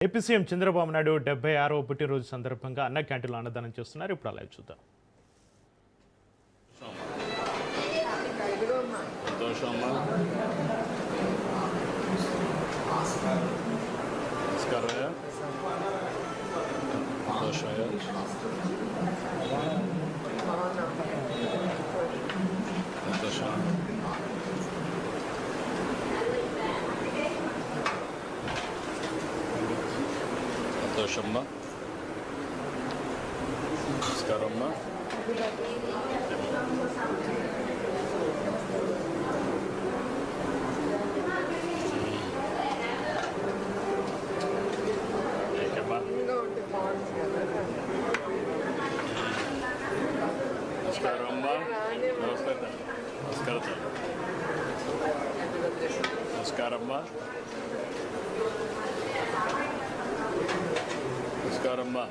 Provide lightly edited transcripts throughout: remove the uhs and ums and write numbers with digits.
AP CM Chandrababu Naidu 76వ పుట్టినరోజు సందర్భంగా అన్న క్యాంటీన్లో అన్నదానం చేస్తున్నారు. ఇప్పుడు అలా చూద్దాం. సంతోషమ్మా, నమస్కారమ్మా. నమస్కారమ్మా, నమస్కారం, నమస్కారమ్మా, నమస్కారమ్మా,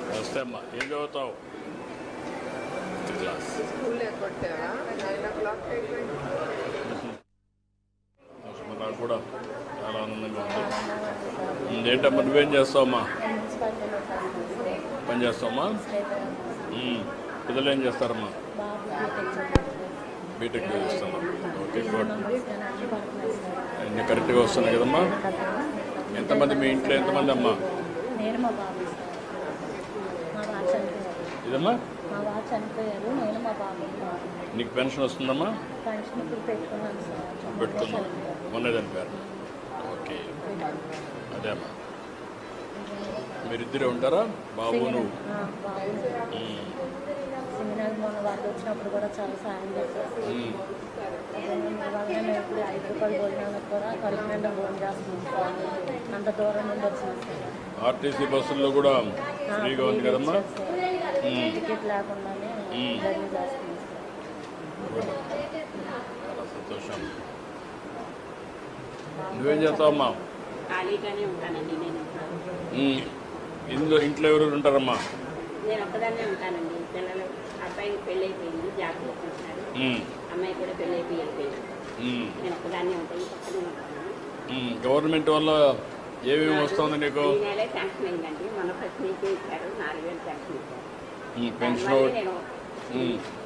నమస్తే అమ్మా. ఏం చదువుతావు? క్లాస్. నాకు కూడా చాలా ఆనందంగా ఉంది. ఏంటమ్మా నువ్వేం చేస్తావమ్మా? పని చేస్తావమ్మా? పిల్లలు ఏం చేస్తారమ్మా? బీటెక్ చేస్తున్నా. Okay, good. అన్నీ కరెక్ట్గా వస్తున్నాయి కదమ్మా? ఎంతమంది మీ ఇంట్లో? ఎంతమంది అమ్మా? ఇదమ్మా నీకు పెన్షన్ వస్తుందమ్మా? పెట్టుకున్నాం, మొన్న చనిపోయారు. ఓకే, అదే అమ్మా. మీరిద్దరే ఉంటారా? బాబు నువ్వు? వాళ్ళు వచ్చినప్పుడు కూడా చాలా సాయం చేస్తారు. ఇప్పుడు 5 రూపాయలు భోజనాలకు కూడా కడుపు నిండా భోజనం చేస్తున్నాం. అంత దూరం నుండి వచ్చినాం. ఆర్టీసీ బస్సుల్లో కూడా ఫ్రీగా ఉంది కదమ్మా? టికెట్ లేకుండానే జర్నీ చేస్తున్నాం. చాలా సంతోషం. నువ్వేం చేస్తావమ్మా? ఖాళీగానే ఉంటానండి. నేను ఇంట్లో ఎవరు ఉంటారమ్మా? నేను ఒక్కదాన్నే ఉంటానండి. పిల్లలు, అబ్బాయి పెళ్ళి అయిపోయింది, జాబ్ చేసుకుంటున్నాడు. అమ్మాయి కూడా పెళ్ళి అయిపోయి వెళ్ళిపోయింది. నేను ఒక్కదాన్నే ఉంటాను, పక్కనే ఉంటాను. గవర్నమెంట్ వల్ల ఏమేమి వస్తుంది నీకు? ఈ నెలే శాంక్షన్ అయిందండి. మన ఫస్ట్ నీకే ఇచ్చారు, 4000 శాంక్షన్ ఇచ్చారు. పెన్షన్, నేను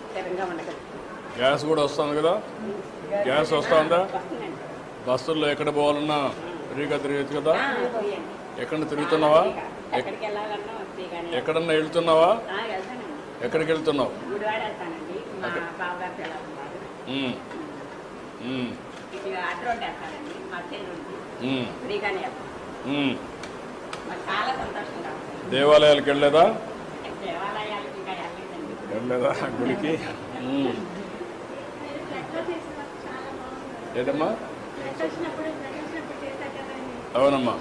స్థిరంగా ఉండగలుగుతాను. గ్యాస్ కూడా వస్తుంది కదా? గ్యాస్ వస్తుందా? వస్తుందండి. బస్సుల్లో ఎక్కడ పోవాలన్నా ఫ్రీగా తిరగచ్చు కదా? ఎక్కడ తిరుగుతున్నావా? ఎక్కడికి వెళ్ళాలన్నా వస్తే కానీ. ఎక్కడన్నా వెళ్తున్నావా? వెళ్తానండి. ఎక్కడికి వెళ్తున్నావు? గుడివాడ వెళ్తానండి. మా బావగారు పిల్లలు ఇటు అటు రోడ్డు వెళ్తానండి. మా చెల్లి ఫ్రీగానే వెళ్తాను. మాకు చాలా సంతోషంగా ఉంటుంది. దేవాలయాలకు వెళ్ళలేదా? దేవాలయాలకు ఇంకా వెళ్ళలేదండి. వెళ్ళలేదా గుడికి? ఏదమ్మా? అవునమ్మా.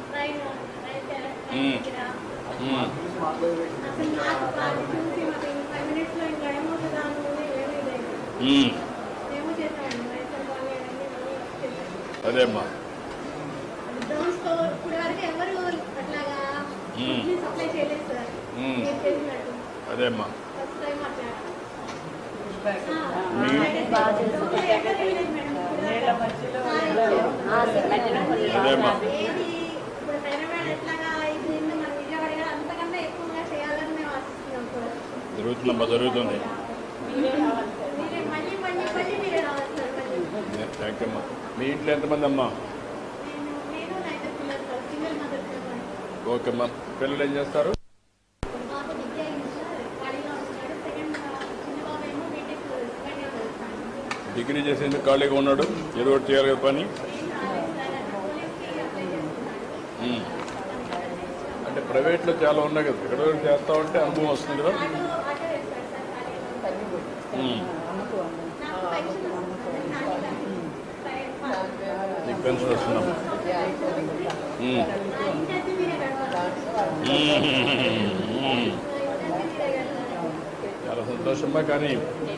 అదేమ్మా. అదేమ్మా. అదేమ్మా. జరుగుతుందమ్మా, జరుగుతుంది. థ్యాంక్ యూ అమ్మా. మీ ఇంట్లో ఎంతమంది అమ్మా? ఓకే అమ్మా. పిల్లలు ఏం చేస్తారు? డిగ్రీ చేసేందుకు ఖాళీగా ఉన్నాడు, ఏదో ఒకటి చేయాలి కదా పని. అంటే ప్రైవేట్లో చాలా ఉన్నాయి కదా, ఎక్కడో చేస్తా ఉంటే అనుభవం వస్తుంది కదా. నీకు పెన్షన్ వస్తుందమ్మా? చాలా సంతోషమ్మా. కానీ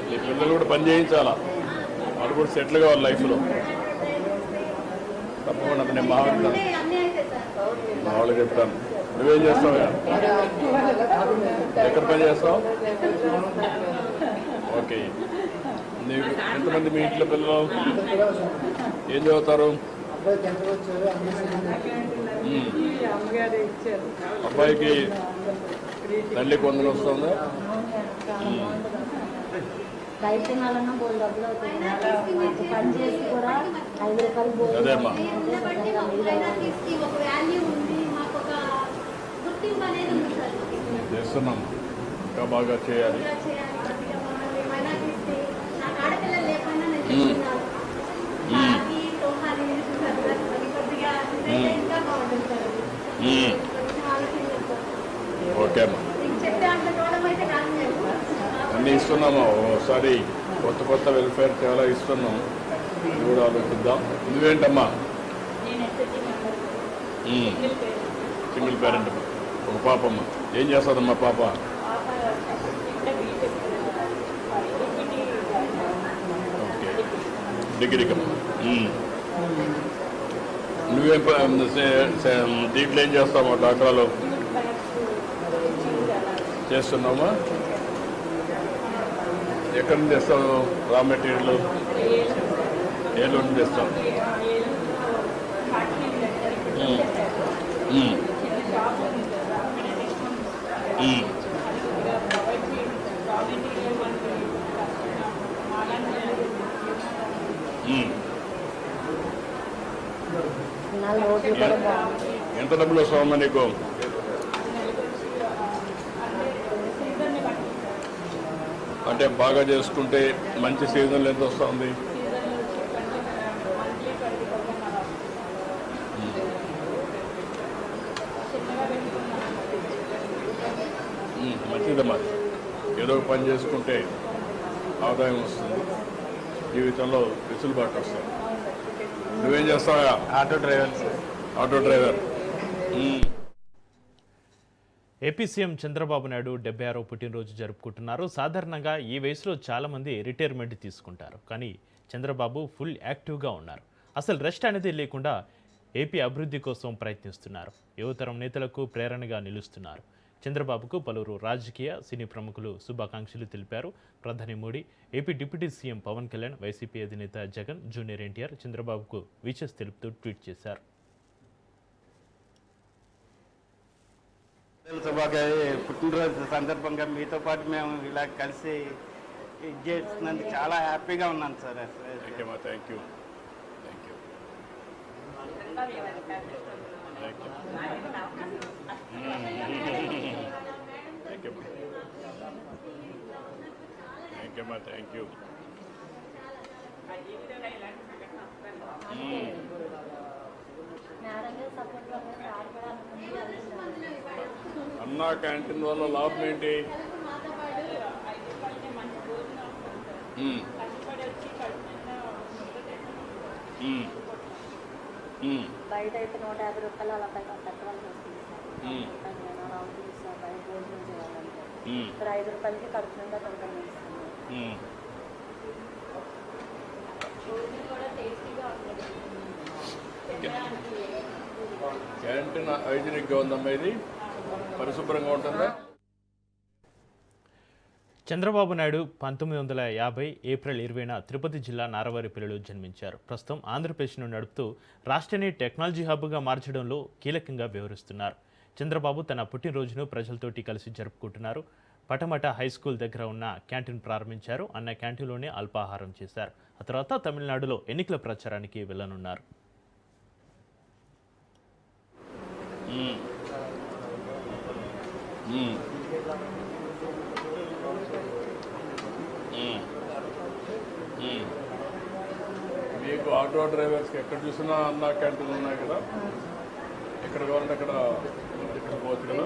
నీ పిల్లలు కూడా పని చేయించాలా, వాళ్ళు కూడా సెటిల్ కావాలి లైఫ్లో. తప్పకుండా నేను మా వాళ్ళు చెప్తాను. నువ్వేం చేస్తావు? ఎక్కడ పని చేస్తావు? ఓకే. నీకు ఎంతమంది మీ ఇంట్లో పిల్లలు? ఏం చదువుతారు? అమ్మగారు ఇచ్చారు. అబ్బాయికి తల్లి కొందరు వస్తుందా? బయట తినాలన్నా బోల్ డబ్బులు అవుతుంది. పని చేసి కూడా 5 రూపాయలు బోల్ అదేమ్మా చేస్తున్నాం, ఇంకా బాగా చేయాలి. ఓకే అమ్మా, అన్నీ ఇస్తున్నాము. ఒకసారి కొత్త కొత్త వెల్ఫేర్ చాలా ఇస్తున్నాం, ఇది కూడా ఆలోచిద్దాం. నువ్వేంటమ్మా? సింగిల్ పేరెంట్ అమ్మా, ఒక పాపమ్మ. ఏం చేస్తుందమ్మా పాప? ఓకే, డిగ్రీకి అమ్మా. నువ్వేం దీంట్లో ఏం చేస్తావా? డాక్టర్లో చేస్తున్నామా? ఎక్కడి నుంచి తెస్తావు రా మెటీరియల్? ఏలో నుంచి తెస్తావు? ఎంత డబ్బులు వస్తావమ్మా నీకు? అంటే బాగా చేసుకుంటే మంచి సీజన్లు ఎంత వస్తుంది? మంచిదమ్మా, ఏదో ఒక పని చేసుకుంటే ఆదాయం వస్తుంది, జీవితంలో వెసులుబాటు వస్తుంది. నువ్వేం చేస్తావా? Auto driver sir. Auto driver. AP CM Chandrababu Naidu 76వ పుట్టినరోజు జరుపుకుంటున్నారు. సాధారణంగా ఈ వయసులో చాలామంది రిటైర్మెంట్ తీసుకుంటారు, కానీ చంద్రబాబు ఫుల్ యాక్టివ్గా ఉన్నారు. అసలు రెస్ట్ అనేది లేకుండా ఏపీ అభివృద్ధి కోసం ప్రయత్నిస్తున్నారు. యువతరం నేతలకు ప్రేరణగా నిలుస్తున్నారు. చంద్రబాబుకు పలువురు రాజకీయ సినీ ప్రముఖులు శుభాకాంక్షలు తెలిపారు. ప్రధాని Modi, AP deputy CM Pawan Kalyan, YCP అధినేత జగన్, జూనియర్ ఎన్టీఆర్ చంద్రబాబుకు విషెస్ తెలుపుతూ ట్వీట్ చేశారు. పుట్టినరోజు సందర్భంగా మీతో పాటు మేము ఇలా కలిసి ఇది చేస్తున్నందుకు చాలా హ్యాపీగా ఉన్నాను sir. Thank you. Thank you. Thank you. అన్నా క్యాంటీన్ వల్ల లాభం ఏంటి? బయట అయితే 150 రూపాయలు అలా పెట్టవలసి వస్తుంది సార్. బయట భోజనం చేయాలంటే ఇక్కడ 5 రూపాయలకి కడుపు నిండా తింటాను. క్యాంటీన్ హైజీనిక్గా ఉందమ్మా, ఇది పరిశుభ్రంగా ఉంటుందా? చంద్రబాబు నాయుడు 1950 ఏప్రిల్ 20న తిరుపతి జిల్లా నారవారిపల్లిలో జన్మించారు. ప్రస్తుతం ఆంధ్రప్రదేశ్ను నడుపుతూ రాష్ట్రాన్ని టెక్నాలజీ హబ్గా మార్చడంలో కీలకంగా వ్యవహరిస్తున్నారు. చంద్రబాబు తన పుట్టినరోజును ప్రజలతోటి కలిసి జరుపుకుంటున్నారు. పటమట హై స్కూల్ దగ్గర ఉన్న క్యాంటీన్ ప్రారంభించారు. అన్న క్యాంటీన్లోనే అల్పాహారం చేశారు. ఆ తర్వాత తమిళనాడులో ఎన్నికల ప్రచారానికి వెళ్లనున్నారు. మీకు ఆటో డ్రైవర్స్కి ఎక్కడ చూసినా అన్నా క్యాంటీన్లు ఉన్నాయి కదా, ఎక్కడ కావాలంటే అక్కడ పోవచ్చు కదా.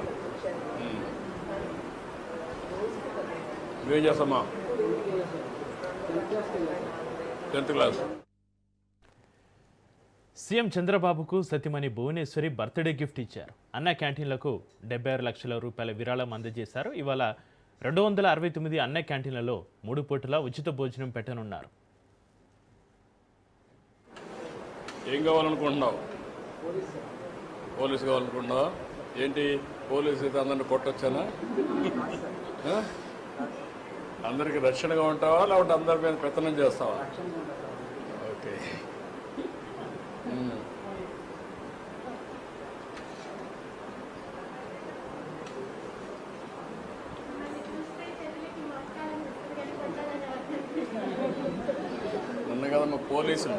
నువ్వేం చేస్తామా? 10th class. సీఎం చంద్రబాబుకు సతీమణి భువనేశ్వరి బర్త్డే గిఫ్ట్ ఇచ్చారు. అన్న క్యాంటీన్లకు 76 లక్షల రూపాయల విరాళం అందజేశారు. ఇవాళ 269 అన్న క్యాంటీన్లలో 3 పూటల ఉచిత భోజనం పెట్టనున్నారు. ఏం కావాలనుకుంటున్నావు? పోలీసు కావాలనుకుంటున్నావా? ఏంటి పోలీసు అయితే అందరిని కొట్టొచ్చానా? అందరికి రక్షణగా ఉంటావా, లేకపోతే అందరి మీద పెత్తనం చేస్తావా? ఓకే. కాదమ్మా, పోలీసులు.